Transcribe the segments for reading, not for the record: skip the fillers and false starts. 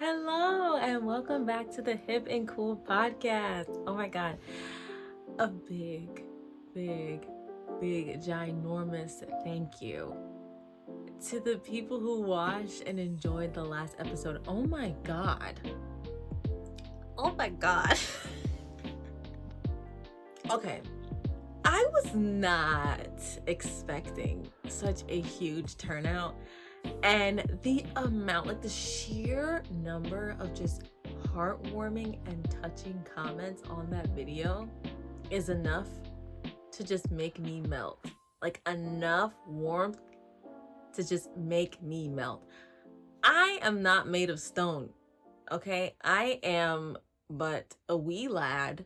Hello, and welcome back to the Hip and Cool podcast. Oh my God, a big, ginormous thank you to the people who watched and enjoyed the last episode. Oh my God. Okay, I was not expecting such a huge turnout. And the amount, like the sheer number of just heartwarming and touching comments on that video is enough to just make me melt. Like enough warmth to just make me melt. I am not made of stone, okay? I am but a wee lad.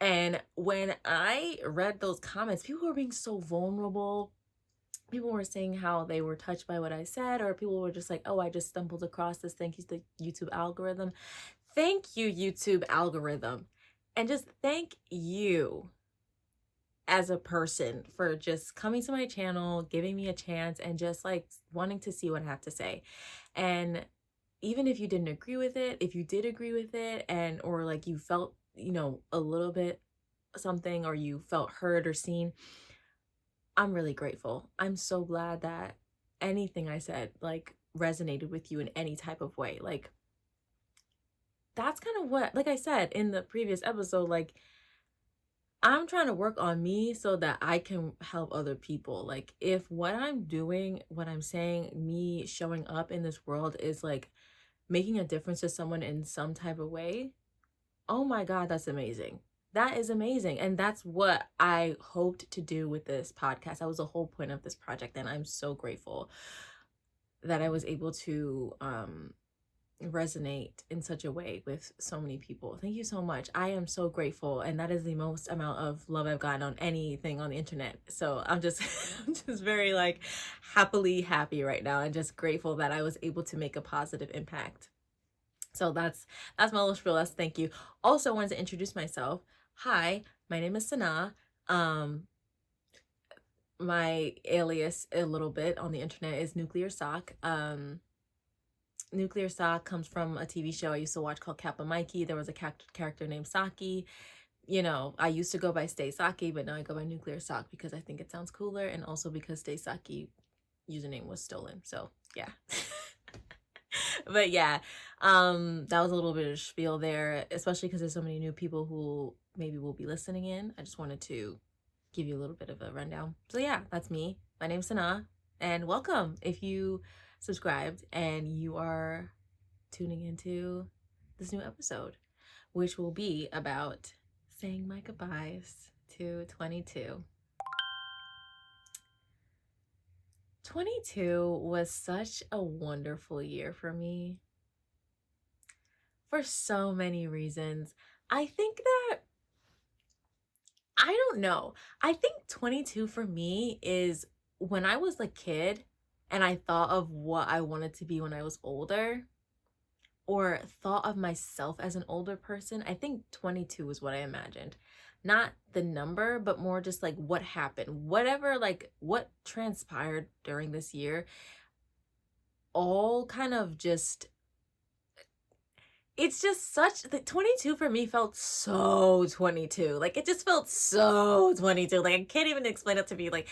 And when I read those comments, people were being so vulnerable. People were saying how they were touched by what I said, or people were just like, oh, I just stumbled across this. Thank you to the YouTube algorithm. Thank you, YouTube algorithm. And just thank you as a person for just coming to my channel, giving me a chance, and just like wanting to see what I have to say. And even if you didn't agree with it, if you did agree with it, and or like you felt, a little bit something, or you felt heard or seen, I'm really grateful. I'm so glad that anything I said like resonated with you in any type of way. Like that's kind of what, like I said in the previous episode, like I'm trying to work on me so that I can help other people. Like if what I'm doing, what I'm saying, me showing up in this world is like making a difference to someone in some type of way, oh my God, that's amazing. That is amazing. And that's what I hoped to do with this podcast. That was the whole point of this project. And I'm so grateful that I was able to resonate in such a way with so many people. Thank you so much. I am so grateful. And that is the most amount of love I've gotten on anything on the internet. So I'm just, I'm just very like happily happy right now, and just grateful that I was able to make a positive impact. So that's my little spiel. That's thank you. Also, I wanted to introduce myself. Hi, my name is Sana. My alias a little bit on the internet is Nuclear Sock. Nuclear Sock comes from a TV show I used to watch called Kappa Mikey. There was a character named Saki. I used to go by Stay Saki, but now I go by Nuclear Sock because I think it sounds cooler, and also because Stay Saki username was stolen. So yeah. But yeah, that was a little bit of spiel there, especially because there's so many new people who maybe will be listening in. I just wanted to give you a little bit of a rundown. So yeah, that's me. My name's Sana, and welcome if you subscribed and you are tuning into this new episode, which will be about saying my goodbyes to 22. 22 was such a wonderful year for me for so many reasons. I think that, I don't know. I think 22 for me is when I was a kid and I thought of what I wanted to be when I was older, or thought of myself as an older person. I think 22 is what I imagined. Not the number, but more just like what happened, whatever, like what transpired during this year, all kind of just, it's just such, the 22 for me felt so 22. Like it just felt so 22. Like I can't even explain it to me. Like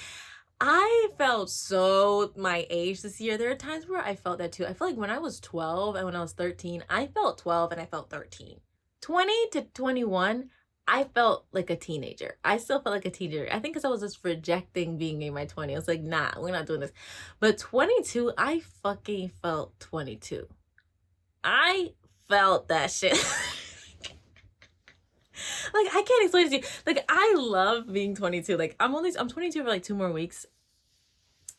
I felt so my age this year. There are times where I felt that too. I feel like when I was 12 and when I was 13, I felt 12 and I felt 13. 20 to 21, I felt like a teenager. I still felt like a teenager. I think because I was just rejecting being in my 20s. I was like, nah, we're not doing this. But 22, I fucking felt 22. I felt that shit. Like I can't explain it to you. Like I love being 22. Like I'm 22 for like 2 more weeks.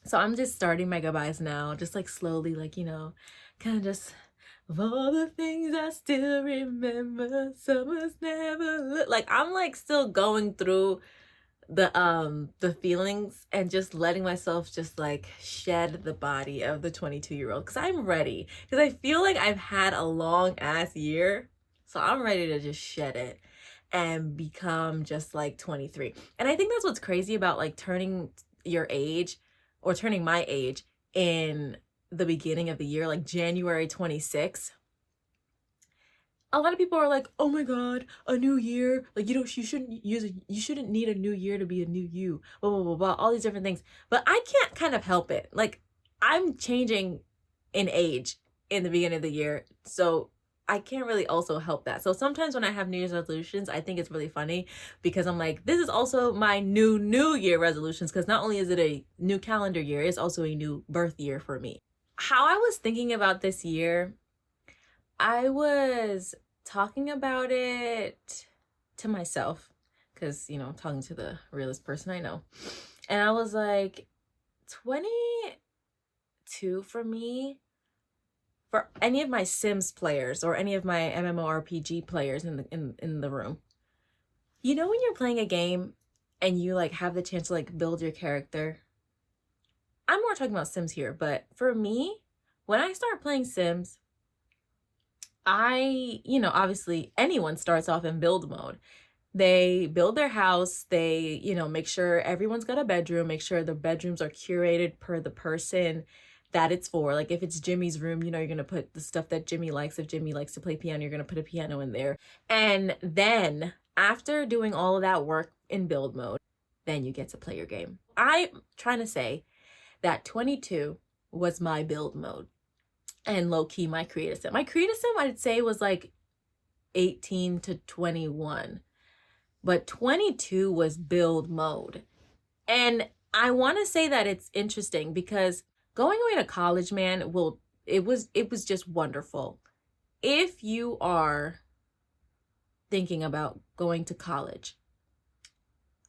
So I'm just starting my goodbyes now, just like slowly, like, kind of just, of all the things I still remember, summer's never like I'm like still going through the feelings and just letting myself just like shed the body of the 22-year-old, because I'm ready, because I feel like I've had a long ass year, so I'm ready to just shed it and become just like 23. And I think that's what's crazy about like turning your age, or turning my age in the beginning of the year, like January 26th. a lot of people are like, oh my God, a new year. Like, you shouldn't need a new year to be a new you. Blah, blah, blah, blah, all these different things. But I can't kind of help it. Like, I'm changing in age in the beginning of the year. So I can't really also help that. So sometimes when I have New Year's resolutions, I think it's really funny because I'm like, this is also my New Year resolutions, because not only is it a new calendar year, it's also a new birth year for me. How I was thinking about this year, I was talking about it to myself because, I'm talking to the realest person I know. And I was like, 22 for me, for any of my Sims players or any of my MMORPG players in the room. When you're playing a game and you like have the chance to like build your character. I'm more talking about Sims here, but for me, when I start playing Sims, obviously anyone starts off in build mode. They build their house, they, make sure everyone's got a bedroom, make sure the bedrooms are curated per the person that it's for. Like if it's Jimmy's room, you're going to put the stuff that Jimmy likes. If Jimmy likes to play piano, you're going to put a piano in there. And then after doing all of that work in build mode, then you get to play your game. I'm trying to say that 22 was my build mode. And low-key my creative sim. My creative sim, I'd say, was like 18 to 21. But 22 was build mode. And I want to say that it's interesting because going away to college, man, it was just wonderful. If you are thinking about going to college,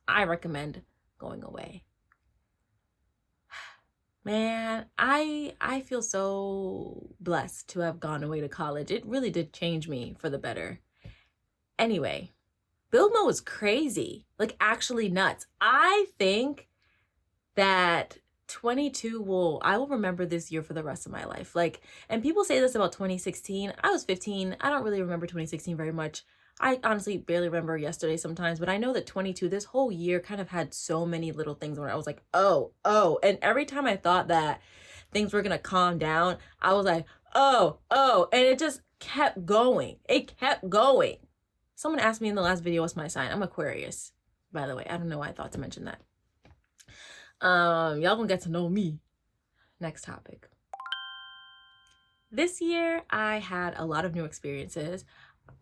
I recommend going away. Man, I feel so blessed to have gone away to college. It really did change me for the better. Anyway, build mode was crazy, like actually nuts. I think that 22 I will remember this year for the rest of my life. Like, and people say this about 2016. I was 15. I don't really remember 2016 very much. I honestly barely remember yesterday sometimes, but I know that 22, this whole year kind of had so many little things where I was like, oh. And every time I thought that things were going to calm down, I was like, oh. And it just kept going. It kept going. Someone asked me in the last video, what's my sign? I'm Aquarius, by the way. I don't know why I thought to mention that. Y'all gonna get to know me. Next topic. This year, I had a lot of new experiences.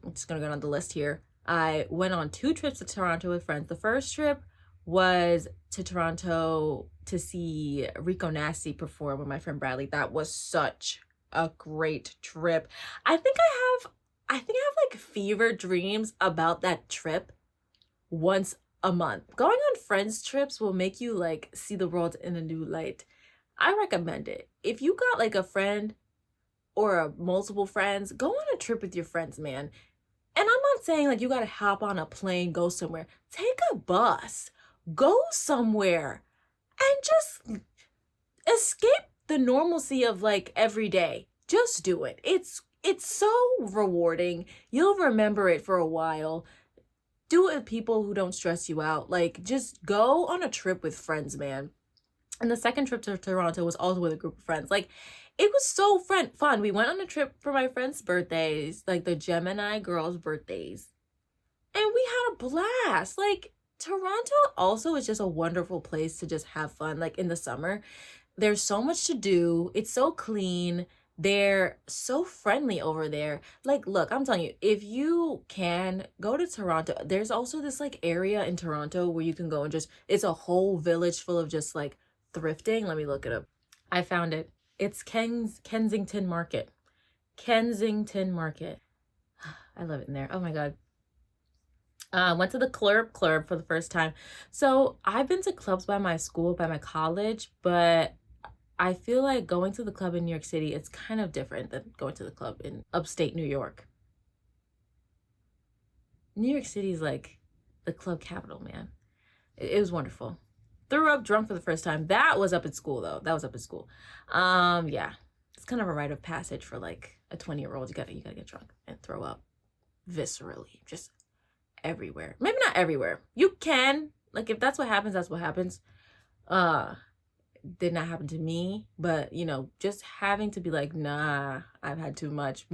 I'm just gonna go down the list here. I went on 2 trips to Toronto with friends. The first trip was to Toronto to see Rico Nasty perform with my friend Bradley. That was such a great trip. I think I have like fever dreams about that trip once a month. Going on friends trips will make you like see the world in a new light. I recommend it. If you got like a friend or multiple friends, go on a trip with your friends, man. And I'm not saying like you gotta hop on a plane, go somewhere. Take a bus, go somewhere, and just escape the normalcy of like every day. Just do it. It's so rewarding. You'll remember it for a while. Do it with people who don't stress you out. Like, just go on a trip with friends, man. And the second trip to Toronto was also with a group of friends. Like, it was so fun. We went on a trip for my friends' birthdays, like the Gemini girls' birthdays. And we had a blast. Like, Toronto also is just a wonderful place to just have fun. Like, in the summer, there's so much to do. It's so clean. They're so friendly over there. Like, look, I'm telling you, if you can go to Toronto, there's also this like area in Toronto where you can go and just, it's a whole village full of just like thrifting. Let me look it up. I found it. It's Kensington Market. Kensington Market. I love it in there. Oh my God. Went to the club for the first time. So I've been to clubs by my school, by my college, but I feel like going to the club in New York City, it's kind of different than going to the club in upstate New York. New York City is like the club capital, man. It was wonderful. Threw up drunk for the first time. That was up at school, though. That was up at school. Yeah. It's kind of a rite of passage for like a 20-year-old. You gotta get drunk and throw up viscerally, just everywhere. Maybe not everywhere. You can. Like, if that's what happens, that's what happens. Did not happen to me, but just having to be like, nah, I've had too much.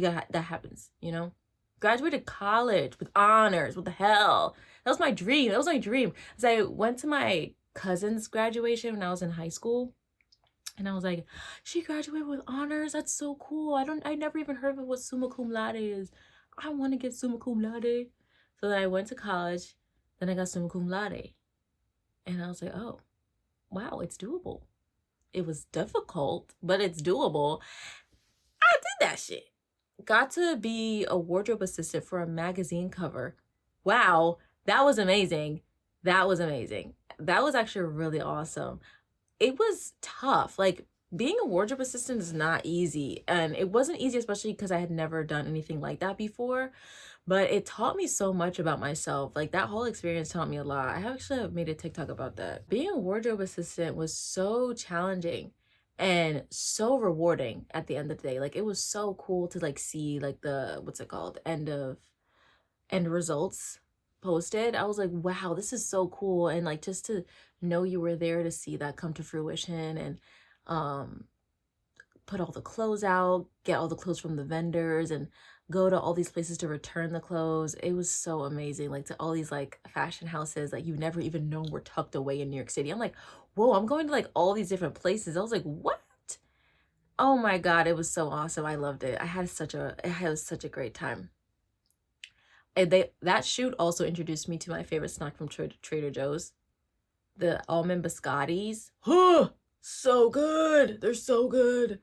that happens, you know? Graduated college with honors. What the hell? That was my dream. That was my dream. As I went to my cousin's graduation when I was in high school, and I was like, she graduated with honors. That's so cool. I never even heard of what summa cum laude is. I want to get summa cum laude. So then I went to college. Then I got summa cum laude. And I was like, oh, wow, it's doable. It was difficult, but it's doable. I did that shit. Got to be a wardrobe assistant for a magazine cover. Wow, that was amazing. That was amazing. That was actually really awesome. It was tough. Like, being a wardrobe assistant is not easy. And it wasn't easy, especially because I had never done anything like that before. But it taught me so much about myself. Like, that whole experience taught me a lot. I actually made a TikTok about that. Being a wardrobe assistant was so challenging and so rewarding at the end of the day. Like, it was so cool to like see like the, what's it called, end results posted. I was like, wow, this is so cool. And like, just to know you were there to see that come to fruition, and put all the clothes out, get all the clothes from the vendors, and go to all these places to return the clothes. It was so amazing. Like, to all these like fashion houses that you never even know were tucked away in New York City. I'm like, whoa, I'm going to like all these different places. I was like, what? Oh my God, it was so awesome. I loved it. I had such a great time. And that shoot also introduced me to my favorite snack from Trader Joe's, the almond biscottis. Huh, so good. They're so good.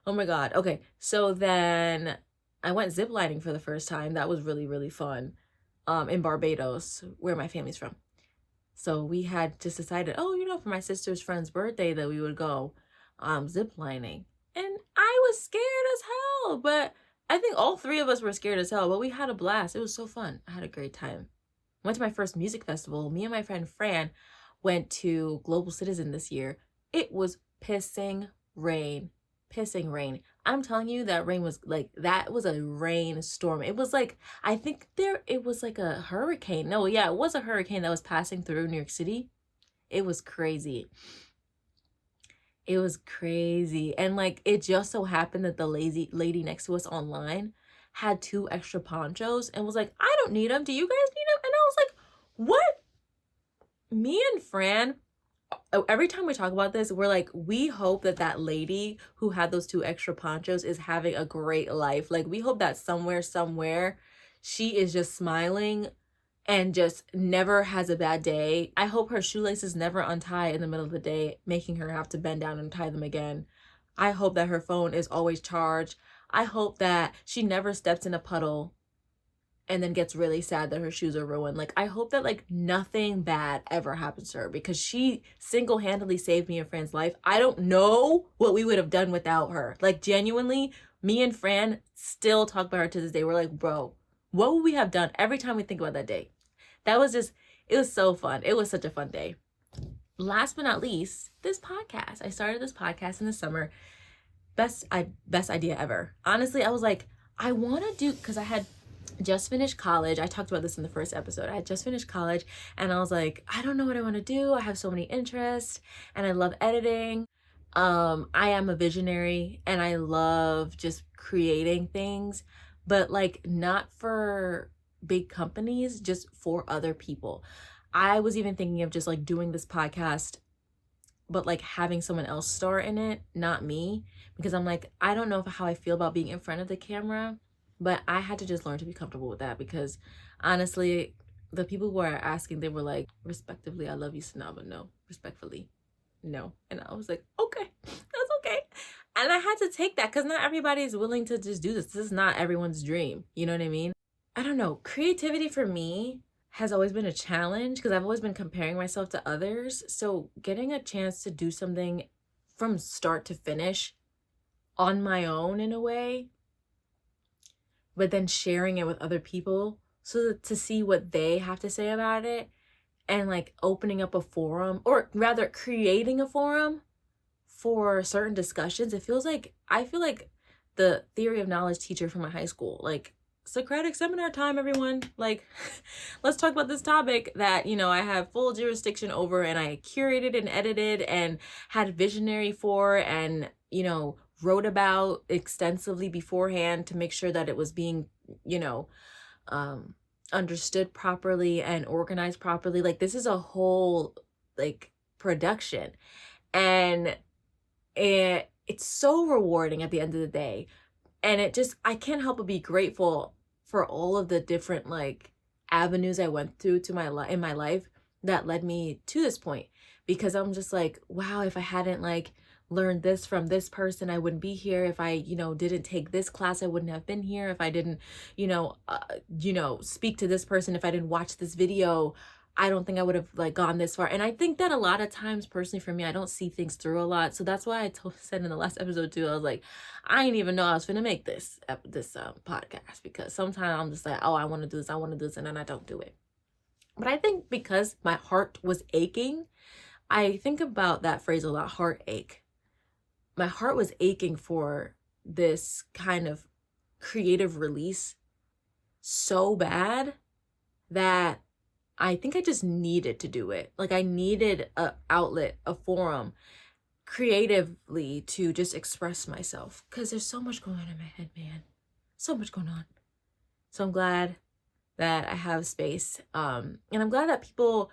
Oh my God. Okay, so then I went ziplining for the first time. That was really, really fun. In Barbados, where my family's from. So we had just decided, oh, for my sister's friend's birthday that we would go ziplining. And I was scared as hell, but I think all three of us were scared as hell, but we had a blast. It was so fun. I had a great time. Went to my first music festival. Me and my friend Fran went to Global Citizen this year. It was pissing rain. I'm telling you, that rain was like, that was a rainstorm. It was like, I think it was like a hurricane. No, yeah, it was a hurricane that was passing through New York City. It was crazy. It was crazy. And like, it just so happened that the lady next to us online had 2 extra ponchos and was like, I don't need them. Do you guys need them? And I was like, what? Me and Fran, every time we talk about this, we're like, we hope that lady who had those 2 extra ponchos is having a great life. Like, we hope that somewhere she is just smiling and just never has a bad day. I hope her shoelaces never untie in the middle of the day, making her have to bend down and tie them again. I hope that her phone is always charged. I hope that she never steps in a puddle and then gets really sad that her shoes are ruined. Like, I hope that like nothing bad ever happens to her, because she single-handedly saved me and Fran's life. I don't know what we would have done without her. Like, genuinely, me and Fran still talk about her to this day. We're like, bro, what would we have done every time we think about that day? That was just, it was so fun. It was such a fun day. Last but not least, this podcast. I started this podcast in the summer. Best idea ever. Honestly, I was like, I want to do, because I had just finished college. I talked about this in the first episode. I had just finished college and I was like, I don't know what I want to do. I have so many interests and I love editing. I am a visionary and I love just creating things, but like not for big companies, just for other people. I was even thinking of just like doing this podcast, but like having someone else star in it, not me, because I'm like, I don't know how I feel about being in front of the camera. But I had to just learn to be comfortable with that, because honestly, the people who are asking, they were like, respectively, I love you, Sanaba. No, respectfully, no. And I was like, okay, that's okay. And I had to take that, because not everybody is willing to just do this. This is not everyone's dream. You know what I mean? I don't know. Creativity for me has always been a challenge, because I've always been comparing myself to others. So getting a chance to do something from start to finish on my own in a way, but then sharing it with other people so to see what they have to say about it, and like opening up a forum, or rather creating a forum for certain discussions. I feel like the theory of knowledge teacher from my high school, like Socratic seminar time, everyone. Like, let's talk about this topic that, I have full jurisdiction over, and I curated and edited and had visionary for, and, wrote about extensively beforehand to make sure that it was being, you know, understood properly and organized properly. Like, this is a whole like production, and it's so rewarding at the end of the day. And I can't help but be grateful for all of the different like avenues I went through to in my life that led me to this point, because I'm just like, wow, if I hadn't like learned this from this person, I wouldn't be here. If I, didn't take this class, I wouldn't have been here. If I didn't, speak to this person, if I didn't watch this video, I don't think I would have like gone this far. And I think that a lot of times, personally for me, I don't see things through a lot. So that's why I said in the last episode too, I was like, I didn't even know I was gonna make this podcast, because sometimes I'm just like, oh, I want to do this, and then I don't do it. But I think because my heart was aching, I think about that phrase a lot, heartache. My heart was aching for this kind of creative release so bad that I think I just needed to do it. Like, I needed an outlet, a forum, creatively to just express myself, because there's so much going on in my head, man. So much going on. So I'm glad that I have space. And I'm glad that people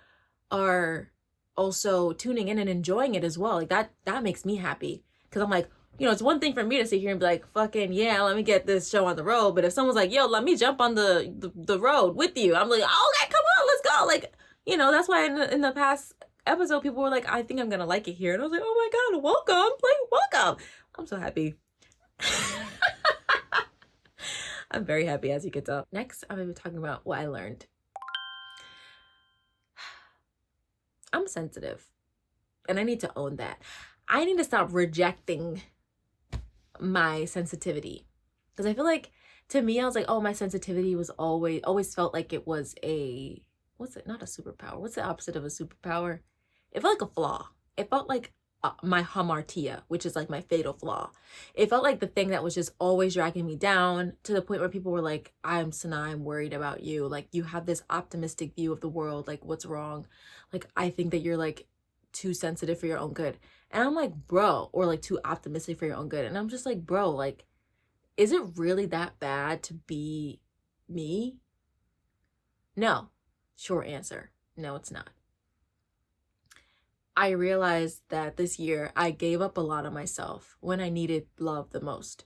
are also tuning in and enjoying it as well. Like, that makes me happy, because I'm like, it's one thing for me to sit here and be like, fucking yeah, let me get this show on the road. But if someone's like, yo, let me jump on the road with you, I'm like, oh, okay, come on, let's go. Like, that's why in the past episode, people were like, I think I'm gonna like it here. And I was like, oh my God, welcome. I'm so happy. I'm very happy, as you can tell. Next, I'm gonna be talking about what I learned. I'm sensitive, and I need to own that. I need to stop rejecting my sensitivity, because I feel like, to me, I was like, oh, my sensitivity was always felt like it was not a superpower. What's the opposite of a superpower? It felt like a flaw. It felt like my hamartia, which is like my fatal flaw. It felt like the thing that was just always dragging me down, to the point where people were like, Sana, I'm worried about you. Like, you have this optimistic view of the world. Like, what's wrong? Like, I think that you're like too sensitive for your own good. And I'm like, bro, or like too optimistic for your own good. And I'm just like, bro, like, is it really that bad to be me? No. Short answer. No, it's not. I realized that this year I gave up a lot of myself when I needed love the most.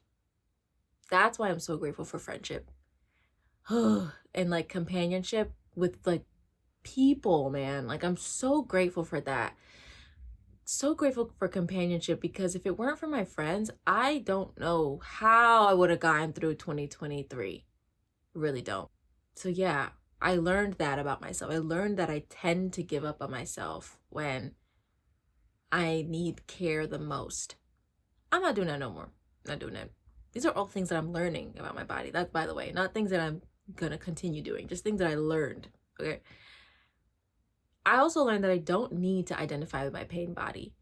That's why I'm so grateful for friendship and like companionship with like people, man. Like, I'm so grateful for that. So grateful for companionship, because if it weren't for my friends, I don't know how I would have gotten through 2023. Really don't. So yeah, I learned that about myself. I learned that I tend to give up on myself when I need care the most. I'm not doing that no more. Not doing that. These are all things that I'm learning about my body. That's, by the way, not things that I'm gonna continue doing, just things that I learned. Okay. I also learned that I don't need to identify with my pain body.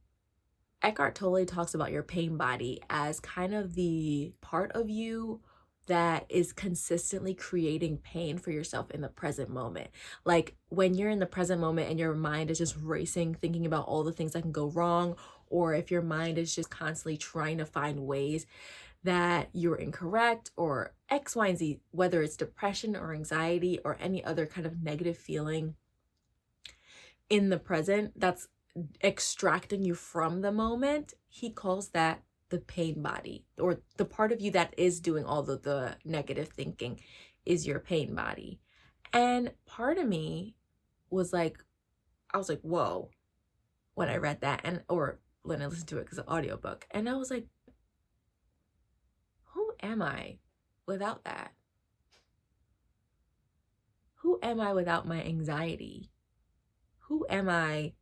Eckhart Tolle talks about your pain body as kind of the part of you that is consistently creating pain for yourself in the present moment. Like, when you're in the present moment and your mind is just racing, thinking about all the things that can go wrong, or if your mind is just constantly trying to find ways that you're incorrect, or X, Y, and Z, whether it's depression or anxiety or any other kind of negative feeling in the present that's extracting you from the moment, he calls that the pain body, or the part of you that is doing all the negative thinking is your pain body. And part of me was like, I was like, whoa, when I read that, and or when I listened to it, because it's an audiobook, and I was like, who am I without that? Who am I without my anxiety? Who am I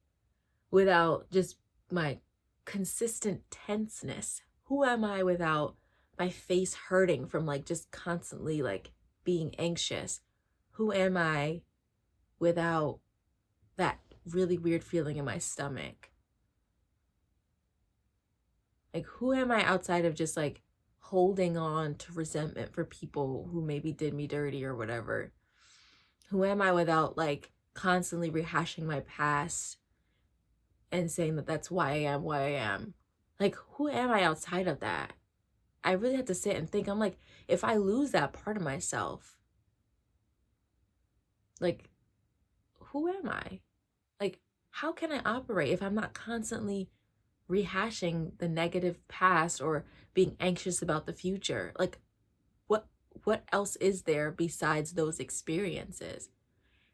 without just my consistent tenseness? Who am I without my face hurting from like just constantly like being anxious? Who am I without that really weird feeling in my stomach? Like, who am I outside of just like holding on to resentment for people who maybe did me dirty or whatever? Who am I without like constantly rehashing my past and saying that that's why I am? Like, who am I outside of that? I really had to sit and think. I'm like, if I lose that part of myself, like, who am I? Like, how can I operate if I'm not constantly rehashing the negative past or being anxious about the future? Like, what else is there besides those experiences?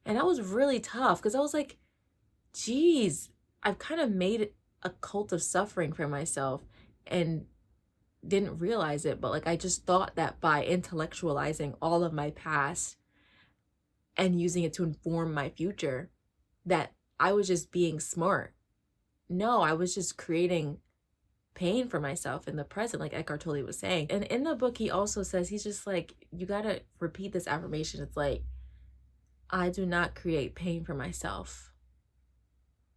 And that was really tough because I was like, geez, I've kind of made a cult of suffering for myself and didn't realize it. But like, I just thought that by intellectualizing all of my past and using it to inform my future, that I was just being smart. No, I was just creating pain for myself in the present, like Eckhart Tolle was saying. And in the book, he also says, he's just like, you gotta repeat this affirmation. It's like, I do not create pain for myself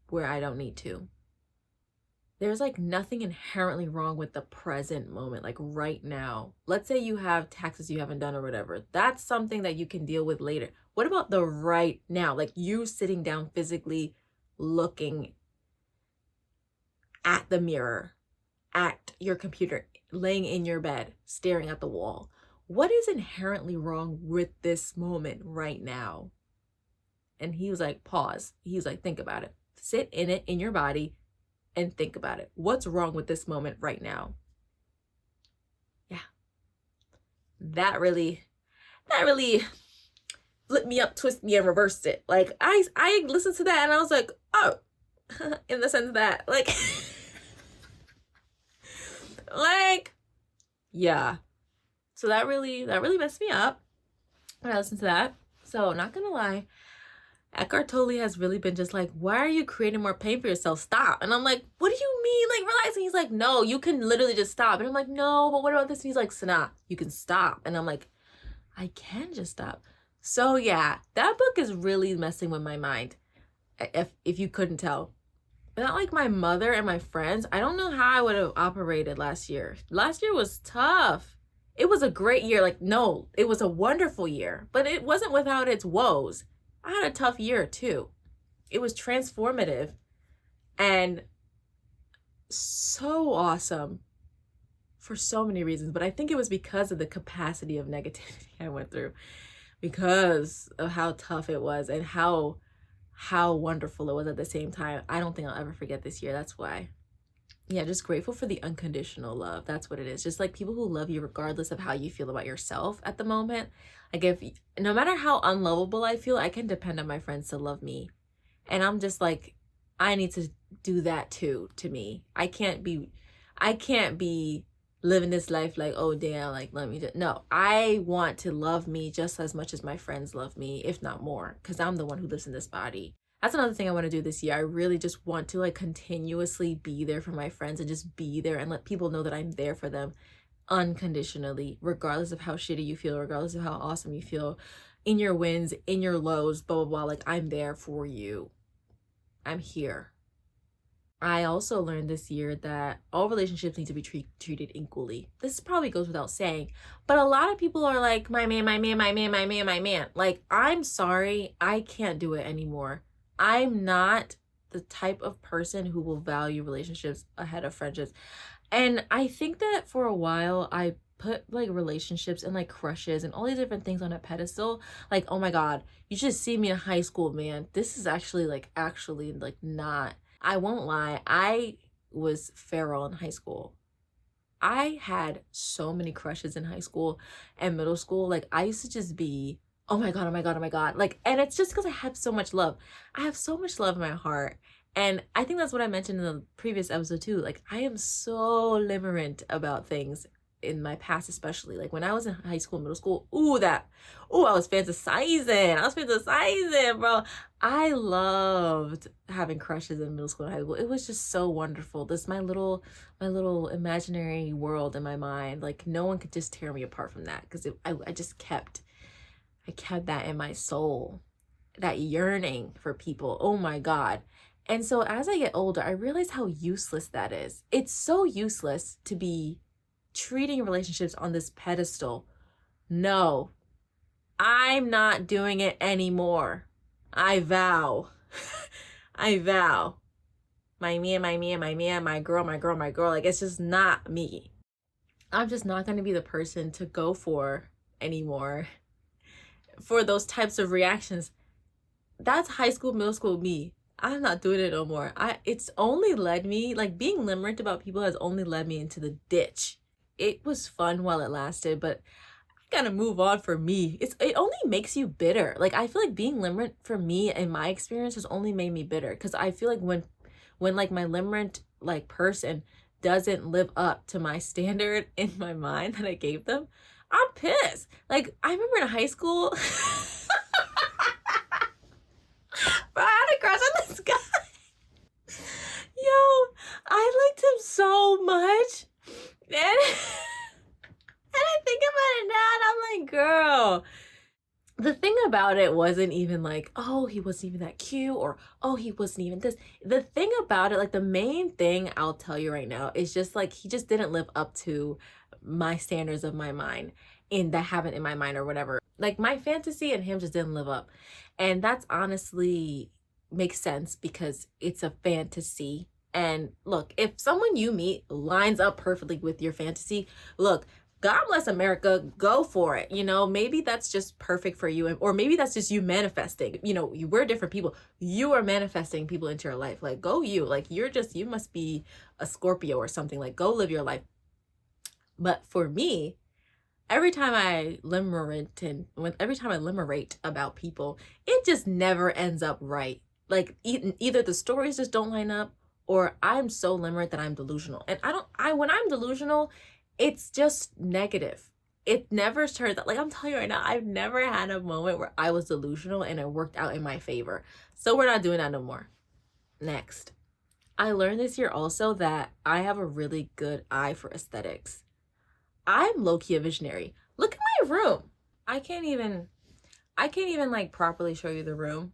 where I don't need to. There's like nothing inherently wrong with the present moment, like right now. Let's say you have taxes you haven't done or whatever. That's something that you can deal with later. What about the right now? Like you sitting down physically looking at the mirror, at your computer, laying in your bed, staring at the wall. What is inherently wrong with this moment right now? And he was like, pause. He was like, think about it. Sit in it, in your body, and think about it. What's wrong with this moment right now? Yeah. That really flipped me up, twisted me, and reversed it. Like I listened to that and I was like, oh, in the sense that like like, yeah. So that really messed me up when I listened to that. So not gonna lie, Eckhart Tolle has really been just like, why are you creating more pain for yourself? Stop. And I'm like, what do you mean? Like, relax. And he's like, no, you can literally just stop. And I'm like, no, but what about this? And he's like, Sana, you can stop. And I'm like, I can just stop. So yeah, that book is really messing with my mind. If you couldn't tell. Not like my mother and my friends. I don't know how I would have operated last year. Last year was tough. It was a great year. Like, no, it was a wonderful year, but it wasn't without its woes. I had a tough year too. It was transformative and so awesome for so many reasons. But I think it was because of the capacity of negativity I went through, because of how tough it was and how wonderful it was at the same time. I don't think I'll ever forget this year. That's why. Yeah, just grateful for the unconditional love. That's what it is. Just like people who love you regardless of how you feel about yourself at the moment. Like if no matter how unlovable I feel, I can depend on my friends to love me. And I'm just like, I need to do that too to me. I can't be living this life like, oh damn, like let me just, no. I want to love me just as much as my friends love me, if not more, because I'm the one who lives in this body. That's another thing I want to do this year. I really just want to like continuously be there for my friends and just be there and let people know that I'm there for them unconditionally, regardless of how shitty you feel, regardless of how awesome you feel, in your wins, in your lows, blah, blah, blah. Like I'm there for you. I'm here. I also learned this year that all relationships need to be treated equally. This probably goes without saying, but a lot of people are like, my man, my man, my man, my man, my man. Like, I'm sorry, I can't do it anymore. I'm not the type of person who will value relationships ahead of friendships. And I think that for a while, I put like relationships and like crushes and all these different things on a pedestal. Like, oh my God, you should see me in high school, man. This is actually not. I won't lie. I was feral in high school. I had so many crushes in high school and middle school. Like I used to just be, oh my God, oh my God, oh my God. Like, and it's just because I have so much love. I have so much love in my heart. And I think that's what I mentioned in the previous episode too. Like I am so limerent about things in my past, especially like when I was in high school, middle school. I was fantasizing, bro. I loved having crushes in middle school and high school. It was just so wonderful. This my little imaginary world in my mind. Like no one could just tear me apart from that, because I just kept that in my soul, that yearning for people. Oh my God. And so as I get older, I realize how useless that is. It's so useless to be treating relationships on this pedestal. No, I'm not doing it anymore. I vow. I vow. My man, my man, my man, my girl, my girl, my girl. Like, it's just not me. I'm just not going to be the person to go for anymore for those types of reactions. That's high school, middle school me. I'm not doing it no more. It's only led me, like being limerent about people has only led me into the ditch. It was fun while it lasted, but I gotta move on for me. It only makes you bitter. Like I feel like being limerent for me in my experience has only made me bitter, because I feel like when like my limerent like person doesn't live up to my standard in my mind that I gave them, I'm pissed. Like I remember in high school, bro, I had a crush on this guy. Yo, I liked him so much. And, and I think about it now and I'm like, girl, the thing about it wasn't even like, oh, he wasn't even that cute, or oh, he wasn't even this. The thing about it, like the main thing I'll tell you right now is just like he just didn't live up to my standards of my mind in that have it in my mind or whatever. Like my fantasy and him just didn't live up. And that's honestly makes sense because it's a fantasy. And look, if someone you meet lines up perfectly with your fantasy, look, God bless America, go for it. You know, maybe that's just perfect for you. Or maybe that's just you manifesting. You know, we're different people. You are manifesting people into your life. Like, go you. Like, you must be a Scorpio or something. Like, go live your life. But for me, every time I limerate about people, it just never ends up right. Like, either the stories just don't line up, or I'm so limerent that I'm delusional. And when I'm delusional, it's just negative. It never turns out, like I'm telling you right now, I've never had a moment where I was delusional and it worked out in my favor. So we're not doing that no more. Next. I learned this year also that I have a really good eye for aesthetics. I'm low-key a visionary. Look at my room. I can't even like properly show you the room.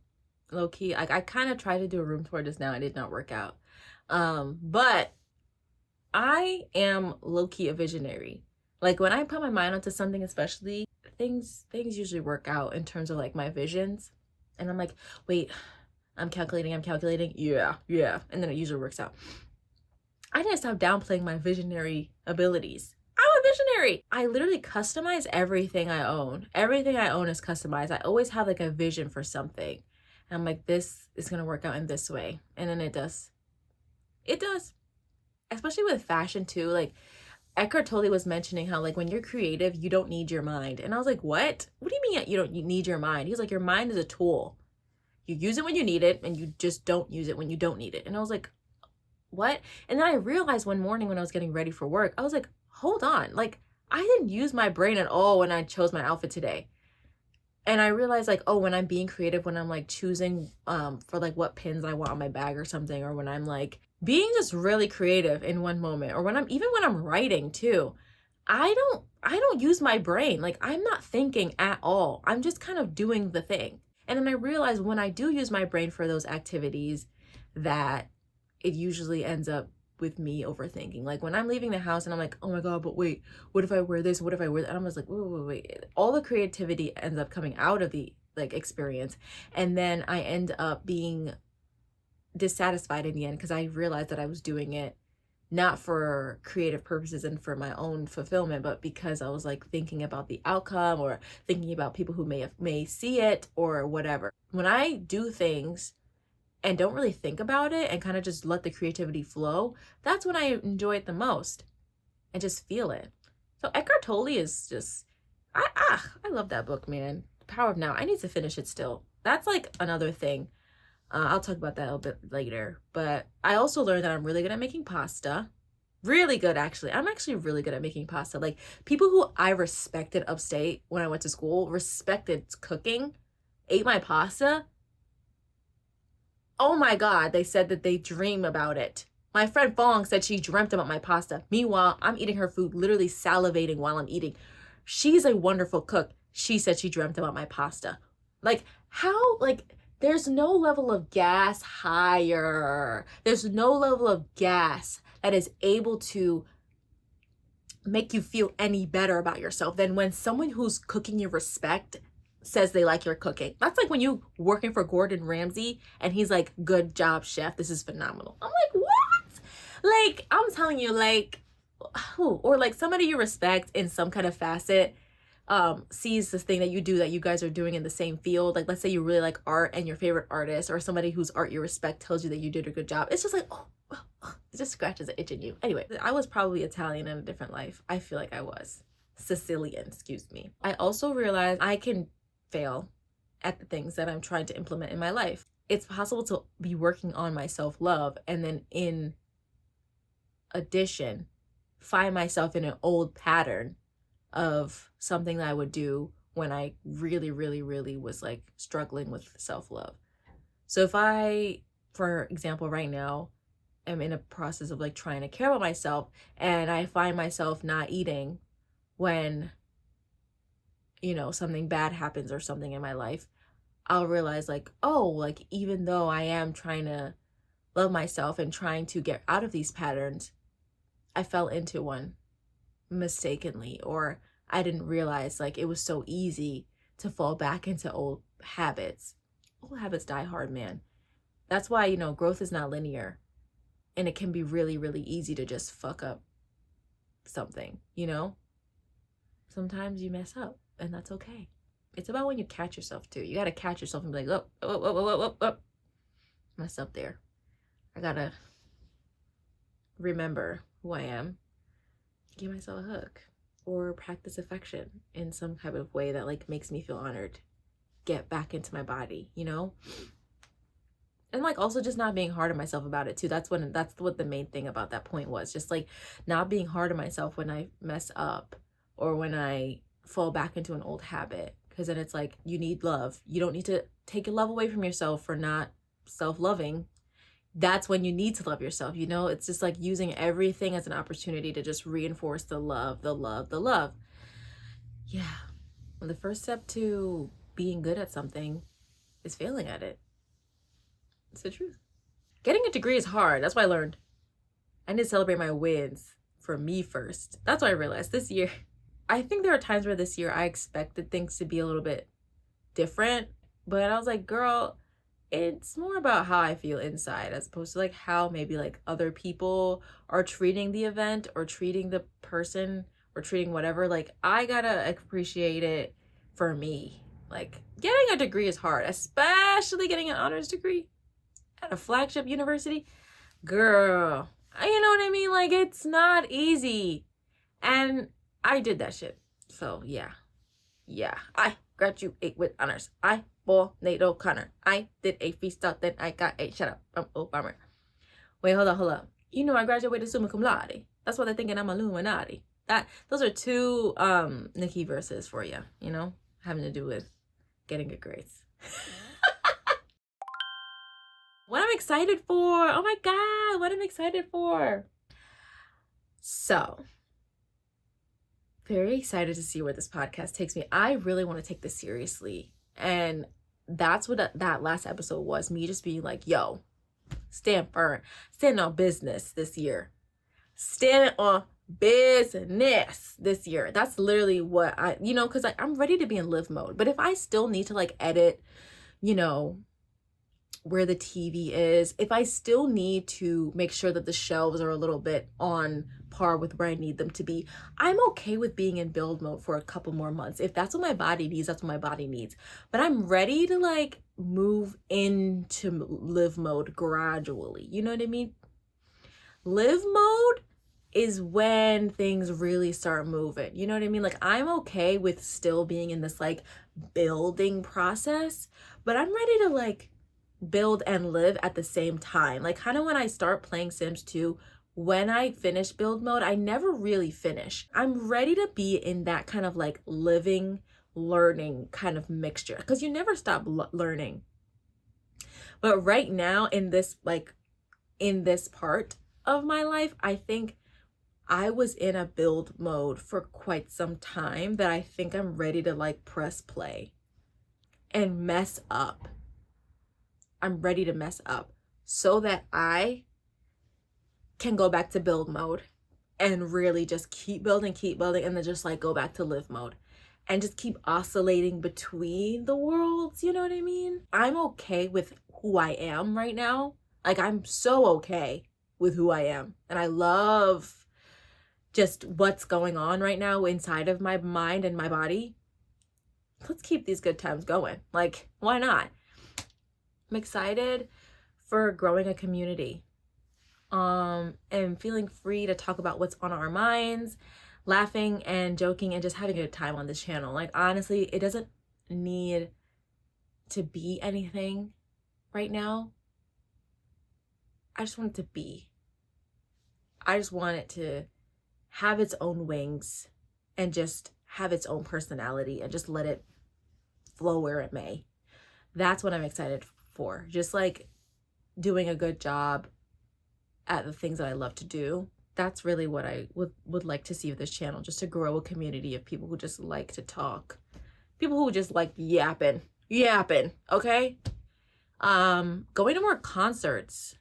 Low-key. Like I kind of tried to do a room tour just now. It did not work out. But I am low-key a visionary. Like when I put my mind onto something, especially, things usually work out in terms of like my visions. And I'm like, wait, I'm calculating. Yeah. And then it usually works out. I need to stop downplaying my visionary abilities. I'm a visionary. I literally customize everything I own. Everything I own is customized. I always have like a vision for something. And I'm like, this is going to work out in this way. And then it does. It does. Especially with fashion too. Like Eckhart Tolle was mentioning how like when you're creative, you don't need your mind. And I was like, what? What do you mean you need your mind? He's like, your mind is a tool. You use it when you need it and you just don't use it when you don't need it. And I was like, what? And then I realized one morning when I was getting ready for work, I was like, hold on. Like I didn't use my brain at all when I chose my outfit today. And I realized like, oh, when I'm being creative, when I'm like choosing for like what pins I want on my bag or something, or when I'm like being just really creative in one moment, or when I'm writing too, I don't use my brain. Like I'm not thinking at all. I'm just kind of doing the thing. And then I realized when I do use my brain for those activities that it usually ends up with me overthinking. Like when I'm leaving the house and I'm like, oh my God, but wait, what if I wear this? What if I wear that? And I'm just like, wait. All the creativity ends up coming out of the like experience. And then I end up being dissatisfied in the end because I realized that I was doing it not for creative purposes and for my own fulfillment, but because I was like thinking about the outcome or thinking about people who may see it or whatever. When I do things and don't really think about it and kind of just let the creativity flow, that's when I enjoy it the most and just feel it. So Eckhart Tolle is just, I love that book, man. The Power of Now. I need to finish it still. That's like another thing. I'll talk about that a little bit later. But I also learned that I'm really good at making pasta. Really good, actually. I'm actually really good at making pasta. Like people who I respected upstate when I went to school, respected cooking, ate my pasta. Oh my God, they said that they dream about it. My friend Fong said she dreamt about my pasta. Meanwhile, I'm eating her food, literally salivating while I'm eating. She's a wonderful cook. She said she dreamt about my pasta. Like, how, like, there's no level of gas higher. There's no level of gas that is able to make you feel any better about yourself than when someone who's cooking you respect says they like your cooking. That's like when you working for Gordon Ramsay and he's like, good job, chef. This is phenomenal. I'm like, what? Like, I'm telling you, like, or like somebody you respect in some kind of facet sees this thing that you do that you guys are doing in the same field. Like, let's say you really like art and your favorite artist or somebody whose art you respect tells you that you did a good job. It's just like, oh, it just scratches an itch in you. Anyway, I was probably Italian in a different life. I feel like I was. Sicilian, excuse me. I also realized I can fail at the things that I'm trying to implement in my life. It's possible to be working on my self-love and then in addition, find myself in an old pattern of something that I would do when I really, really, really was like struggling with self-love. So if I, for example, right now, am in a process of like trying to care about myself and I find myself not eating when, you know, something bad happens or something in my life, I'll realize like, oh, like even though I am trying to love myself and trying to get out of these patterns, I fell into one mistakenly, or I didn't realize like it was so easy to fall back into old habits. Old habits die hard, man. That's why, you know, growth is not linear and it can be really, really easy to just fuck up something, you know? Sometimes you mess up and that's okay. It's about when you catch yourself too. You got to catch yourself and be like, oh, mess up there. I got to remember who I am, give myself a hug, or practice affection in some type of way that like makes me feel honored. Get back into my body, you know? And like also just not being hard on myself about it too. That's what the main thing about that point was. Just like not being hard on myself when I mess up or when I fall back into an old habit. Because then it's like you need love. You don't need to take your love away from yourself for not self-loving. That's when you need to love yourself, you know? It's just like using everything as an opportunity to just reinforce the love, the love, the love. Yeah. Well, the first step to being good at something is failing at it. It's the truth. Getting a degree is hard. That's what I learned. I need to celebrate my wins for me first. That's what I realized this year. I think there are times where this year I expected things to be a little bit different, but I was like, girl, it's more about how I feel inside as opposed to like how maybe like other people are treating the event or treating the person or treating whatever. Like I gotta appreciate it for me. Like getting a degree is hard, especially getting an honors degree at a flagship university. Girl, you know what I mean? Like it's not easy. And I did that shit. So yeah. I graduate with honors. I bore Nate O'Connor. I did a freestyle, then I got a shut up from Obama. Wait, hold up. You know I graduated summa cum laude. That's why they're thinking I'm Illuminati. Those are two Nicki verses for you, you know, having to do with getting good grades. What I'm excited for. Oh my God, what I'm excited for. So, very excited to see where this podcast takes me. I really want to take this seriously. And that's what that last episode was. Me just being like, yo, stand firm. Stand on business this year. Stand on business this year. That's literally what I, you know, because I'm ready to be in live mode. But if I still need to like edit, you know, where the TV is, if I still need to make sure that the shelves are a little bit on par with where I need them to be, I'm okay with being in build mode for a couple more months. If that's what my body needs, that's what my body needs. But I'm ready to like move into live mode gradually. You know what I mean? Live mode is when things really start moving. You know what I mean? Like I'm okay with still being in this like building process, but I'm ready to like build and live at the same time. Like kind of when I start playing Sims 2, when I finish build mode, I never really finish. I'm ready to be in that kind of like living, learning kind of mixture because you never stop learning. But right now in this part of my life, I think I was in a build mode for quite some time that I think I'm ready to like press play and mess up. I'm ready to mess up so that I can go back to build mode and really just keep building and then just like go back to live mode and just keep oscillating between the worlds. You know what I mean? I'm okay with who I am right now. Like I'm so okay with who I am. And I love just what's going on right now inside of my mind and my body, let's keep these good times going. Like, why not? I'm excited for growing a community, and feeling free to talk about what's on our minds, laughing and joking and just having a good time on this channel. Like, honestly, it doesn't need to be anything right now. I just want it to be. I just want it to have its own wings and just have its own personality and just let it flow where it may. That's what I'm excited for. Just like doing a good job at the things that I love to do. That's really what I would like to see with this channel, just to grow a community of people who just like to talk. People who just like yapping, okay? Going to more concerts.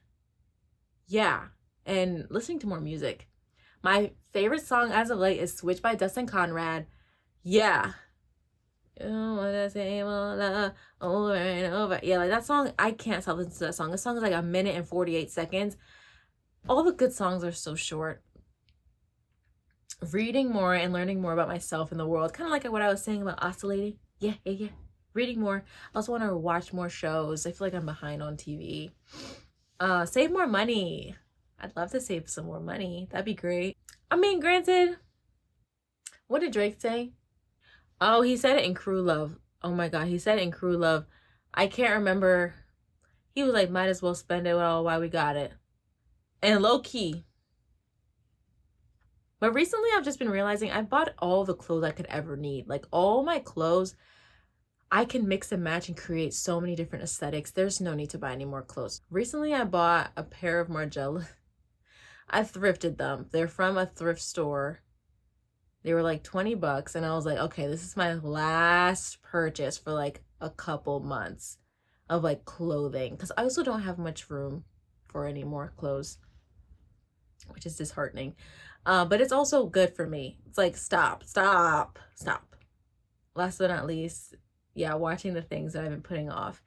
Yeah, and listening to more music. My favorite song as of late is Switch by Dustin Conrad. Yeah. Over and over. Yeah, like that song, I can't stop listening to that song. The song is like 1 minute and 48 seconds. All the good songs are so short. Reading more and learning more about myself and the world. Kind of like what I was saying about oscillating. Yeah. Reading more. I also want to watch more shows. I feel like I'm behind on TV. Save more money. I'd love to save some more money. That'd be great. I mean, granted, what did Drake say? Oh, he said it in Crew Love. Oh my God, he said it in Crew Love. I can't remember. He was like, might as well spend it all while we got it. And low key. But recently I've just been realizing I bought all the clothes I could ever need. Like all my clothes, I can mix and match and create so many different aesthetics. There's no need to buy any more clothes. Recently I bought a pair of Margiela. I thrifted them. They're from a thrift store. They were like $20 and I was like, okay, this is my last purchase for like a couple months of like clothing, because I also don't have much room for any more clothes, which is disheartening. But it's also good for me. It's like, stop. Last but not least, yeah, watching the things that I've been putting off.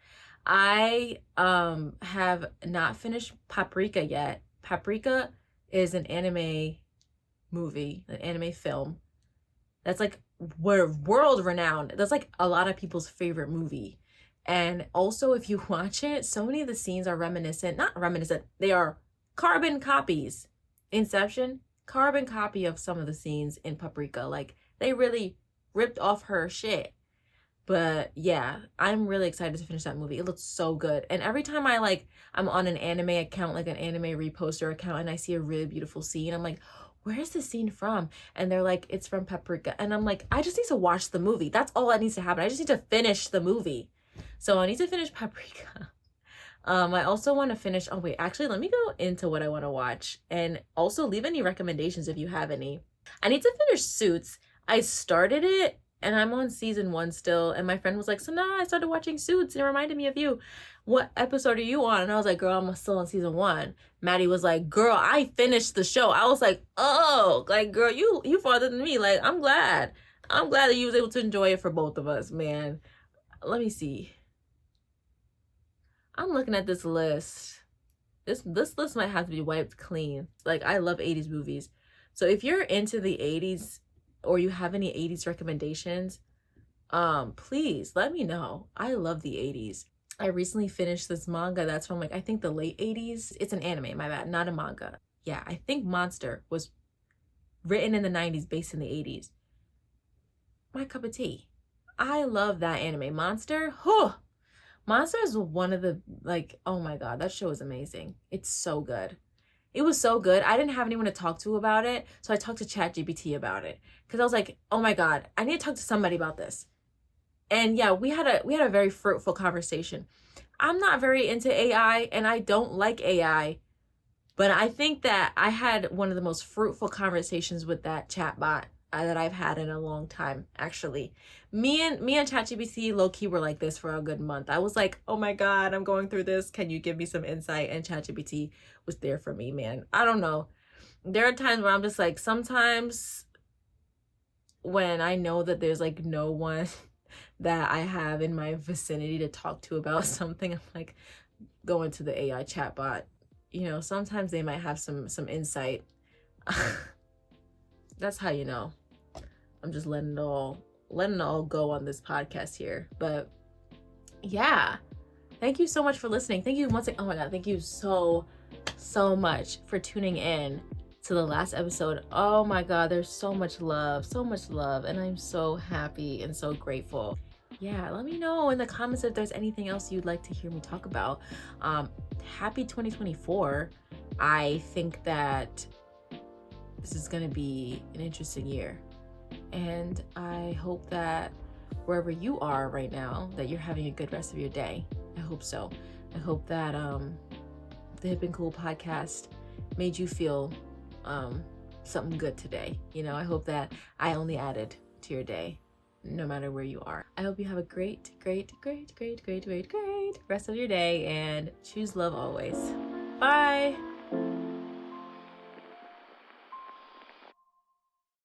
I have not finished Paprika yet. Paprika is an anime movie, an anime film that's like world renowned. That's like a lot of people's favorite movie. And also, if you watch it, so many of the scenes are not reminiscent, they are carbon copies. Inception, carbon copy of some of the scenes in Paprika. Like, they really ripped off her shit. But yeah, I'm really excited to finish that movie. It looks so good. And every time I'm on an anime account, like an anime reposter account, and I see a really beautiful scene, I'm like, where is this scene from? And they're like, it's from Paprika. And I'm like, I just need to watch the movie. That's all that needs to happen. I just need to finish the movie. So I need to finish Paprika. I also want to finish, oh wait, actually, let me go into what I want to watch. And also leave any recommendations if you have any. I need to finish Suits. I started it and I'm on season 1 still. And my friend was like, so now I started watching Suits and it reminded me of you. What episode are you on? And I was like, girl, I'm still on season 1. Maddie was like, girl, I finished the show. I was like, oh, like, girl, you farther than me. Like, I'm glad that you was able to enjoy it for both of us, man. Let me see. I'm looking at this list. This list might have to be wiped clean. Like, I love 80s movies. So if you're into the 80s or you have any 80s recommendations, please let me know. I love the 80s. I recently finished this manga that's from, like, I think the late 80s. It's an anime, my bad, not a manga. Yeah, I think Monster was written in the 90s, based in the 80s. My cup of tea. I love that anime. Monster, Monster is one of the, like, oh my God, that show is amazing. It's so good. It was so good. I didn't have anyone to talk to about it, so I talked to ChatGPT about it, because I was like, oh my God, I need to talk to somebody about this. And yeah, we had a very fruitful conversation. I'm not very into AI and I don't like AI, but I think that I had one of the most fruitful conversations with that chatbot that I've had in a long time, actually. Me and ChatGPT low-key were like this for a good month. I was like, oh my God, I'm going through this. Can you give me some insight? And ChatGPT was there for me, man. I don't know. There are times where I'm just like, sometimes when I know that there's like no one that I have in my vicinity to talk to about something, I'm like, going to the AI chatbot. You know, sometimes they might have some insight. That's how you know. I'm just letting it all go on this podcast here. But yeah, thank you so much for listening. Thank you once again. Oh my God, thank you so much for tuning in to the last episode. Oh my God, there's so much love, and I'm so happy and so grateful. Yeah, let me know in the comments if there's anything else you'd like to hear me talk about. Happy 2024. I think that this is gonna be an interesting year, and I hope that wherever you are right now, that you're having a good rest of your day. I hope so. I hope that the Hip and Cool podcast made you feel something good today. I hope that I only added to your day, no matter where you are. I hope you have a great rest of your day, and choose love always. Bye.